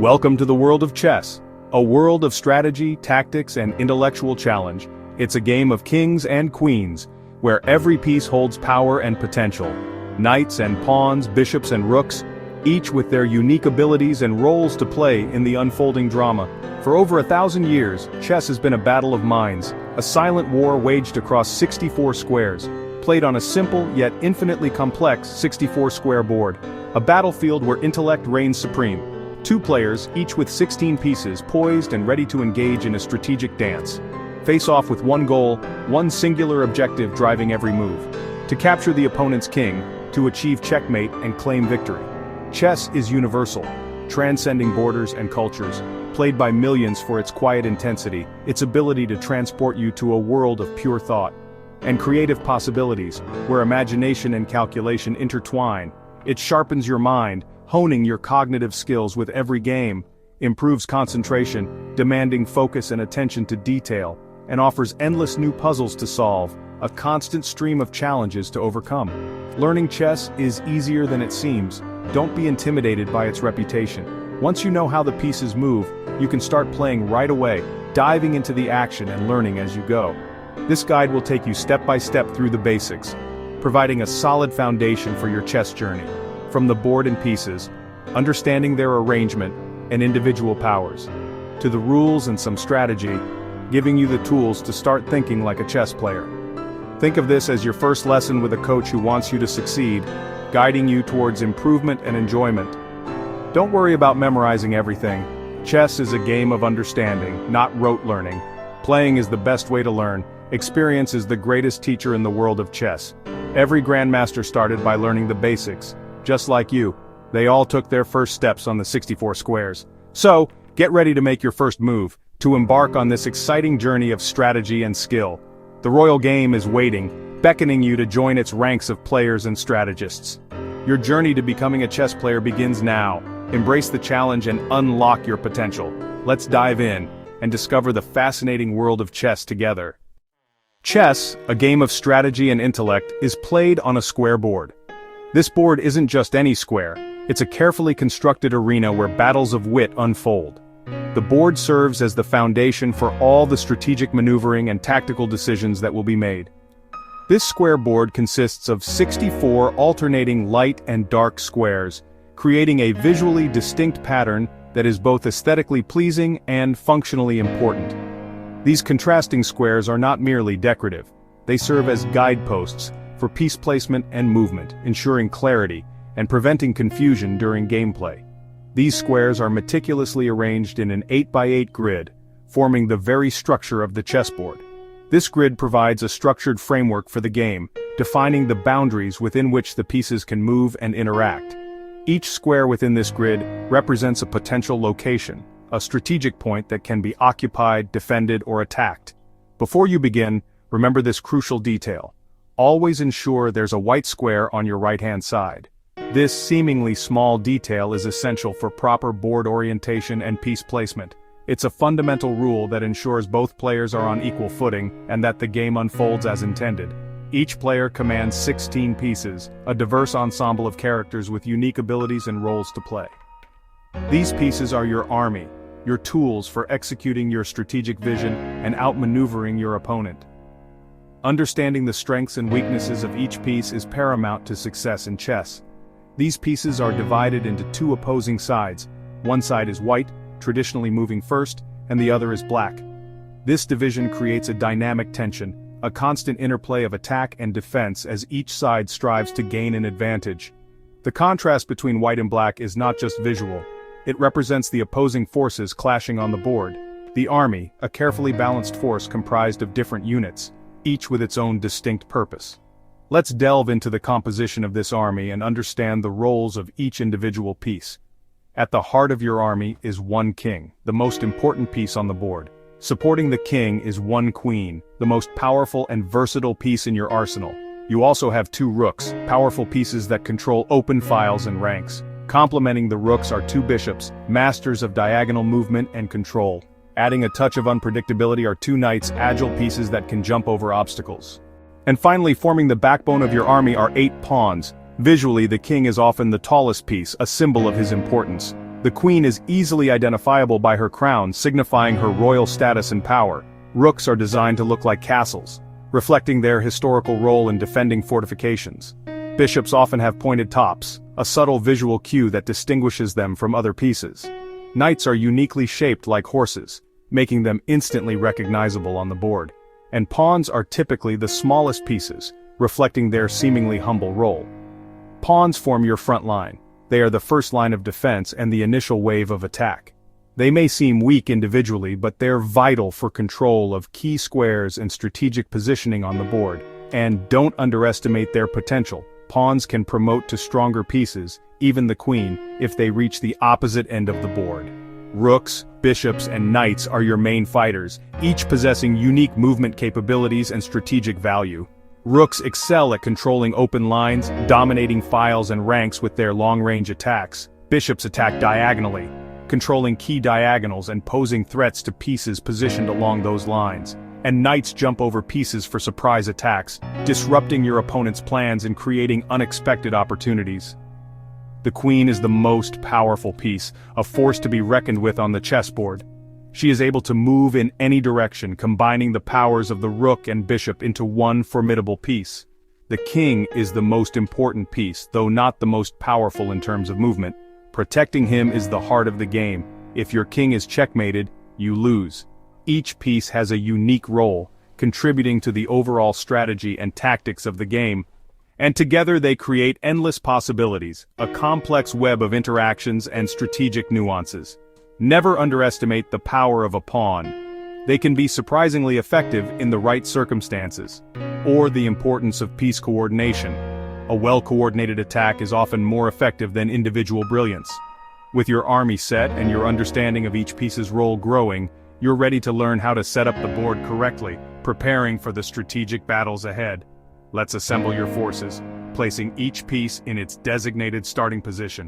Welcome to the world of chess, a world of strategy, tactics, and intellectual challenge. It's a game of kings and queens, where every piece holds power and potential. Knights and pawns, bishops and rooks, each with their unique abilities and roles to play in the unfolding drama. For over 1,000 years, chess has been a battle of minds, a silent war waged across 64 squares, played on a simple yet infinitely complex 64-square board. A battlefield where intellect reigns supreme. Two players, each with 16 pieces, poised and ready to engage in a strategic dance. Face off with one goal, one singular objective driving every move: to capture the opponent's king, to achieve checkmate and claim victory. Chess is universal, transcending borders and cultures, played by millions for its quiet intensity, its ability to transport you to a world of pure thought and creative possibilities, where imagination and calculation intertwine. It sharpens your mind, honing your cognitive skills with every game, improves concentration, demanding focus and attention to detail, and offers endless new puzzles to solve, a constant stream of challenges to overcome. Learning chess is easier than it seems. Don't be intimidated by its reputation. Once you know how the pieces move, you can start playing right away, diving into the action and learning as you go. This guide will take you step by step through the basics, providing a solid foundation for your chess journey. From the board and pieces, understanding their arrangement and individual powers, to the rules and some strategy, giving you the tools to start thinking like a chess player. Think of this as your first lesson with a coach who wants you to succeed, guiding you towards improvement and enjoyment. Don't worry about memorizing everything. Chess is a game of understanding, not rote learning. Playing is the best way to learn. Experience is the greatest teacher in the world of chess. Every grandmaster started by learning the basics. Just like you, they all took their first steps on the 64 squares. So, get ready to make your first move, to embark on this exciting journey of strategy and skill. The royal game is waiting, beckoning you to join its ranks of players and strategists. Your journey to becoming a chess player begins now. Embrace the challenge and unlock your potential. Let's dive in and discover the fascinating world of chess together. Chess, a game of strategy and intellect, is played on a square board. This board isn't just any square, it's a carefully constructed arena where battles of wit unfold. The board serves as the foundation for all the strategic maneuvering and tactical decisions that will be made. This square board consists of 64 alternating light and dark squares, creating a visually distinct pattern that is both aesthetically pleasing and functionally important. These contrasting squares are not merely decorative. They serve as guideposts for piece placement and movement, ensuring clarity and preventing confusion during gameplay. These squares are meticulously arranged in an 8x8 grid, forming the very structure of the chessboard. This grid provides a structured framework for the game, defining the boundaries within which the pieces can move and interact. Each square within this grid represents a potential location, a strategic point that can be occupied, defended, or attacked. Before you begin, remember this crucial detail. Always ensure there's a white square on your right-hand side. This seemingly small detail is essential for proper board orientation and piece placement. It's a fundamental rule that ensures both players are on equal footing and that the game unfolds as intended. Each player commands 16 pieces, a diverse ensemble of characters with unique abilities and roles to play. These pieces are your army, your tools for executing your strategic vision and outmaneuvering your opponent. Understanding the strengths and weaknesses of each piece is paramount to success in chess. These pieces are divided into two opposing sides. One side is white, traditionally moving first, and the other is black. This division creates a dynamic tension, a constant interplay of attack and defense as each side strives to gain an advantage. The contrast between white and black is not just visual. It represents the opposing forces clashing on the board. The army, a carefully balanced force comprised of different units, each with its own distinct purpose. Let's delve into the composition of this army and understand the roles of each individual piece. At the heart of your army is one king, the most important piece on the board. Supporting the king is one queen, the most powerful and versatile piece in your arsenal. You also have two rooks, powerful pieces that control open files and ranks. Complementing the rooks are two bishops, masters of diagonal movement and control. Adding a touch of unpredictability are two knights, agile pieces that can jump over obstacles. And finally, forming the backbone of your army are 8 pawns. Visually, the king is often the tallest piece, a symbol of his importance. The queen is easily identifiable by her crown, signifying her royal status and power. Rooks are designed to look like castles, reflecting their historical role in defending fortifications. Bishops often have pointed tops, a subtle visual cue that distinguishes them from other pieces. Knights are uniquely shaped like horses, making them instantly recognizable on the board. And pawns are typically the smallest pieces, reflecting their seemingly humble role. Pawns form your front line. They are the first line of defense and the initial wave of attack. They may seem weak individually, but they're vital for control of key squares and strategic positioning on the board. And don't underestimate their potential. Pawns can promote to stronger pieces, even the queen, if they reach the opposite end of the board. Rooks, bishops, and knights are your main fighters, each possessing unique movement capabilities and strategic value. Rooks excel at controlling open lines, dominating files and ranks with their long-range attacks. Bishops attack diagonally, controlling key diagonals and posing threats to pieces positioned along those lines. And knights jump over pieces for surprise attacks, disrupting your opponent's plans and creating unexpected opportunities. The queen is the most powerful piece, a force to be reckoned with on the chessboard. She is able to move in any direction, combining the powers of the rook and bishop into one formidable piece. The king is the most important piece, though not the most powerful in terms of movement. Protecting him is the heart of the game. If your king is checkmated, you lose. Each piece has a unique role, contributing to the overall strategy and tactics of the game. And together they create endless possibilities, a complex web of interactions and strategic nuances. Never underestimate the power of a pawn. They can be surprisingly effective in the right circumstances. Or the importance of piece coordination. A well-coordinated attack is often more effective than individual brilliance. With your army set and your understanding of each piece's role growing, you're ready to learn how to set up the board correctly, preparing for the strategic battles ahead. Let's assemble your forces, placing each piece in its designated starting position.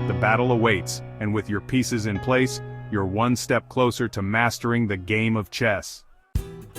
The battle awaits, and with your pieces in place, you're one step closer to mastering the game of chess.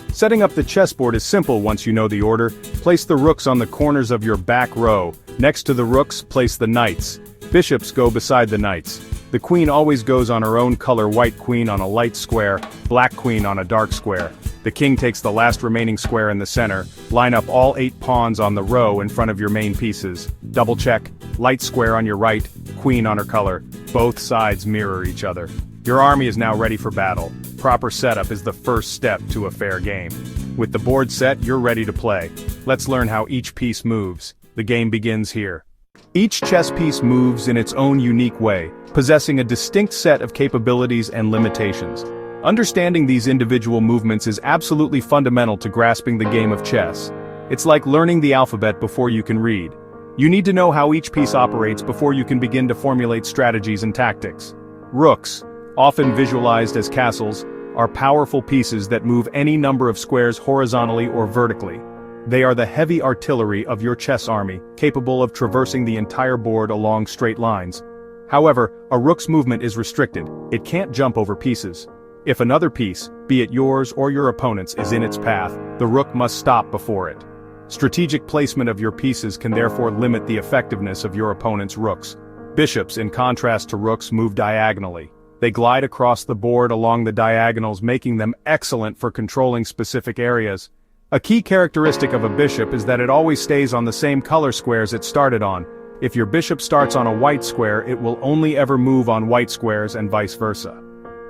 Setting up the chessboard is simple once you know the order. Place the rooks on the corners of your back row. Next to the rooks, place the knights. Bishops go beside the knights. The queen always goes on her own color: white queen on a light square, black queen on a dark square. The king takes the last remaining square in the center. Line up all 8 pawns on the row in front of your main pieces. Double check, light square on your right, queen on her color. Both sides mirror each other. Your army is now ready for battle. Proper setup is the first step to a fair game. With the board set, you're ready to play. Let's learn how each piece moves. The game begins here. Each chess piece moves in its own unique way, possessing a distinct set of capabilities and limitations. Understanding these individual movements is absolutely fundamental to grasping the game of chess. It's like learning the alphabet before you can read. You need to know how each piece operates before you can begin to formulate strategies and tactics. Rooks, often visualized as castles, are powerful pieces that move any number of squares horizontally or vertically. They are the heavy artillery of your chess army, capable of traversing the entire board along straight lines. However, a rook's movement is restricted. It can't jump over pieces. If another piece, be it yours or your opponent's, is in its path, the rook must stop before it. Strategic placement of your pieces can therefore limit the effectiveness of your opponent's rooks. Bishops, in contrast to rooks, move diagonally. They glide across the board along the diagonals, making them excellent for controlling specific areas. A key characteristic of a bishop is that it always stays on the same color squares it started on. If your bishop starts on a white square, it will only ever move on white squares and vice versa.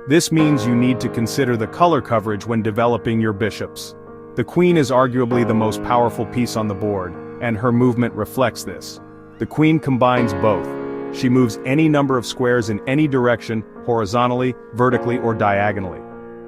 This means you need to consider the color coverage when developing your bishops. The queen is arguably the most powerful piece on the board, and her movement reflects this. The queen combines both. She moves any number of squares in any direction, horizontally, vertically, or diagonally.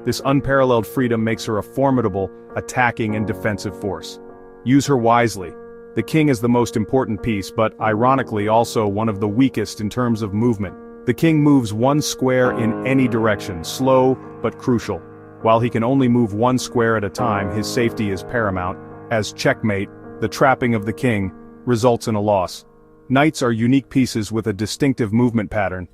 This unparalleled freedom makes her a formidable, attacking and defensive force. Use her wisely. The king is the most important piece, but ironically also one of the weakest in terms of movement. The king moves one square in any direction, slow but crucial. While he can only move one square at a time, his safety is paramount. As checkmate, the trapping of the king results in a loss. Knights are unique pieces with a distinctive movement pattern.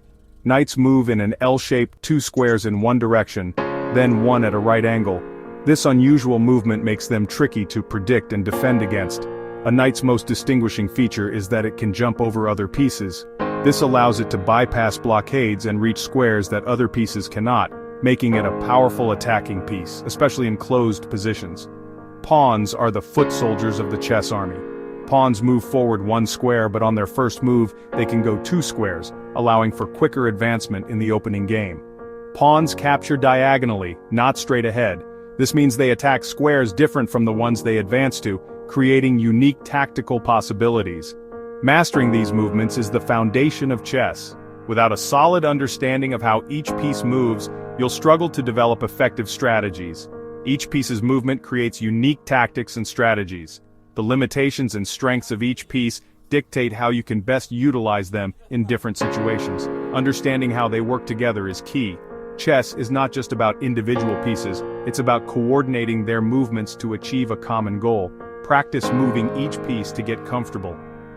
Knights move in an L shape, 2 squares in one direction, then one at a right angle. This unusual movement makes them tricky to predict and defend against. A knight's most distinguishing feature is that it can jump over other pieces, This allows it to bypass blockades and reach squares that other pieces cannot, making it a powerful attacking piece, especially in closed positions. Pawns are the foot soldiers of the chess army. Pawns move forward one square, but on their first move, they can go 2 squares, allowing for quicker advancement in the opening game. Pawns capture diagonally, not straight ahead. This means they attack squares different from the ones they advance to, creating unique tactical possibilities. Mastering these movements is the foundation of chess. Without a solid understanding of how each piece moves, you'll struggle to develop effective strategies. Each piece's movement creates unique tactics and strategies. The limitations and strengths of each piece dictate how you can best utilize them in different situations. Understanding how they work together is key. Chess is not just about individual pieces, it's about coordinating their movements to achieve a common goal. Practice moving each piece to get comfortable.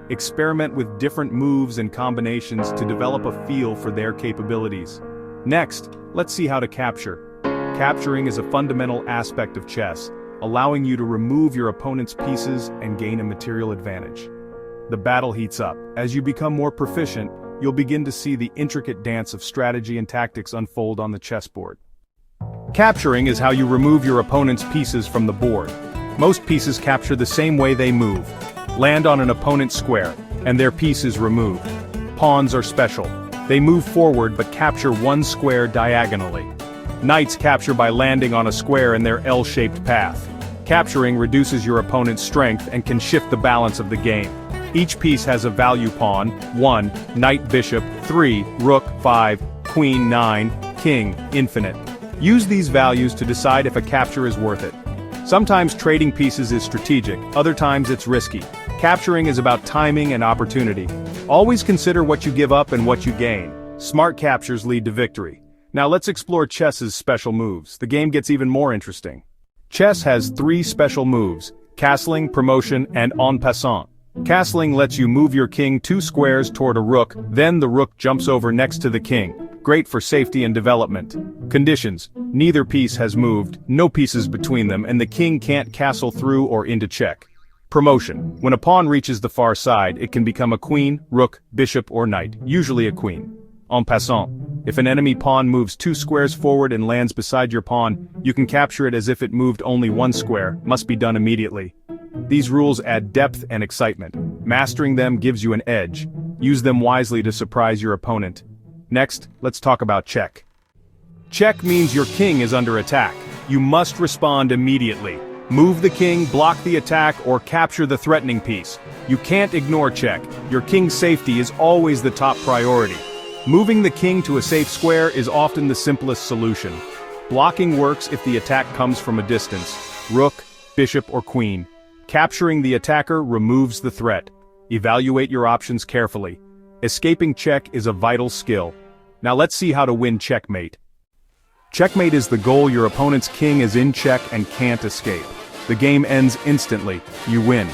Experiment with different moves and combinations to develop a feel for their capabilities. Next, let's see how to capture. Capturing is a fundamental aspect of chess, allowing you to remove your opponent's pieces and gain a material advantage. The battle heats up. As you become more proficient, you'll begin to see the intricate dance of strategy and tactics unfold on the chessboard. Capturing is how you remove your opponent's pieces from the board. Most pieces capture the same way they move. Land on an opponent's square, and their piece is removed. Pawns are special. They move forward but capture one square diagonally. Knights capture by landing on a square in their L-shaped path. Capturing reduces your opponent's strength and can shift the balance of the game. Each piece has a value pawn, 1, knight bishop, 3, rook, 5, queen, 9, king, infinite. Use these values to decide if a capture is worth it. Sometimes trading pieces is strategic, other times it's risky. Capturing is about timing and opportunity. Always consider what you give up and what you gain. Smart captures lead to victory. Now let's explore chess's special moves. The game gets even more interesting. Chess has 3 special moves: castling, promotion, and en passant. Castling lets you move your king 2 squares toward a rook, then the rook jumps over next to the king. Great for safety and development. Conditions: neither piece has moved, no pieces between them, and the king can't castle through or into check. Promotion: when a pawn reaches the far side, it can become a queen, rook, bishop, or knight, usually a queen. En passant: if an enemy pawn moves 2 squares forward and lands beside your pawn, you can capture it as if it moved only 1 square, must be done immediately. These rules add depth and excitement. Mastering them gives you an edge. Use them wisely to surprise your opponent. Next, let's talk about check. Check means your king is under attack. You must respond immediately. Move the king, block the attack, or capture the threatening piece. You can't ignore check. Your king's safety is always the top priority. Moving the king to a safe square is often the simplest solution. Blocking works if the attack comes from a distance: rook, bishop, or queen. Capturing the attacker removes the threat. Evaluate your options carefully. Escaping check is a vital skill. Now let's see how to win checkmate. Checkmate is the goal. Your opponent's king is in check and can't escape. The game ends instantly. You win.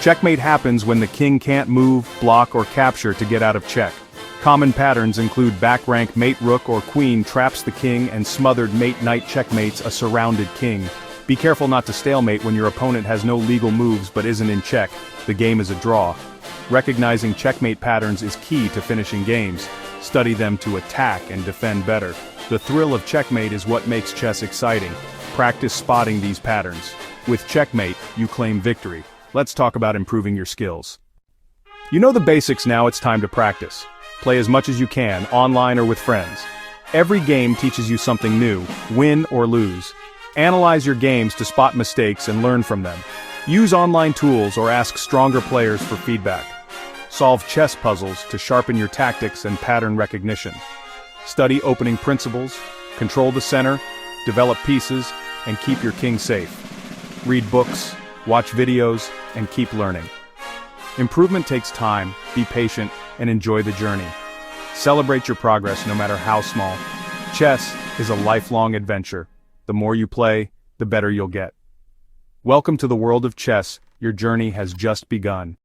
Checkmate happens when the king can't move, block, or capture to get out of check. Common patterns include back rank mate rook or queen traps the king, and smothered mate knight checkmates a surrounded king. Be careful not to stalemate when your opponent has no legal moves but isn't in check. The game is a draw. Recognizing checkmate patterns is key to finishing games. Study them to attack and defend better. The thrill of checkmate is what makes chess exciting. Practice spotting these patterns. With checkmate, you claim victory. Let's talk about improving your skills. You know the basics now, it's time to practice. Play as much as you can, online or with friends. Every game teaches you something new, win or lose. Analyze your games to spot mistakes and learn from them. Use online tools or ask stronger players for feedback. Solve chess puzzles to sharpen your tactics and pattern recognition. Study opening principles, control the center, develop pieces, and keep your king safe. Read books, watch videos, and keep learning. Improvement takes time, be patient, and enjoy the journey. Celebrate your progress no matter how small. Chess is a lifelong adventure. The more you play, the better you'll get. Welcome to the world of chess. Your journey has just begun.